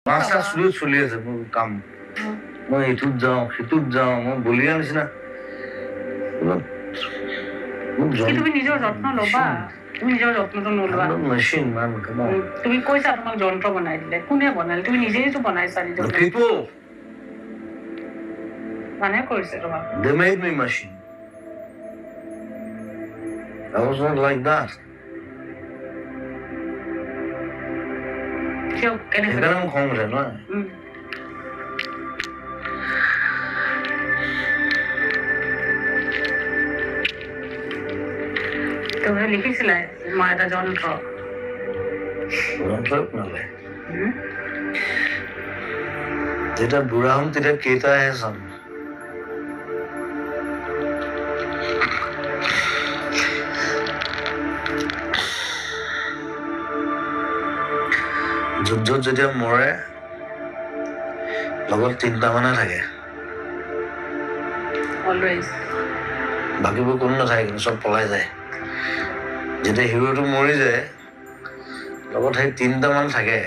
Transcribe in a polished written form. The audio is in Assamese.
পাঁচটা স্টুডিঅ'ত চলি আছে মোৰ কাম মই এইটোত যাওঁ সিটোত যাওঁ মই বলিয়া নিচিনা তুমি নিজৰ যত্ন ল'বা তুমি নিজৰ যত্নটো নলোৱা মেচিন মান তুমি কৈছা তোমাক যন্ত্ৰ বনাই দিলে কোনে বনালে তুমি নিজেইতো বনাইছা নিজৰ মানে কৰিছে তোমাক they made me machine I was not like that সেইকাৰণে মোক খং উঠে নহয় তুমি লিখিছিলা মই এটা যন্ত্ৰ নালে যেতিয়া বুঢ়া হম তেতিয়া কেইটাহে চাম যুদ্ধত যেতিয়া মৰে লগত 3টা মানে থাকে বাকীবোৰ কোনো নাথাকে কিন্তু চব পলাই যায় যেতিয়া হিৰোটো মৰি যায় লগত সেই 3টা মান থাকে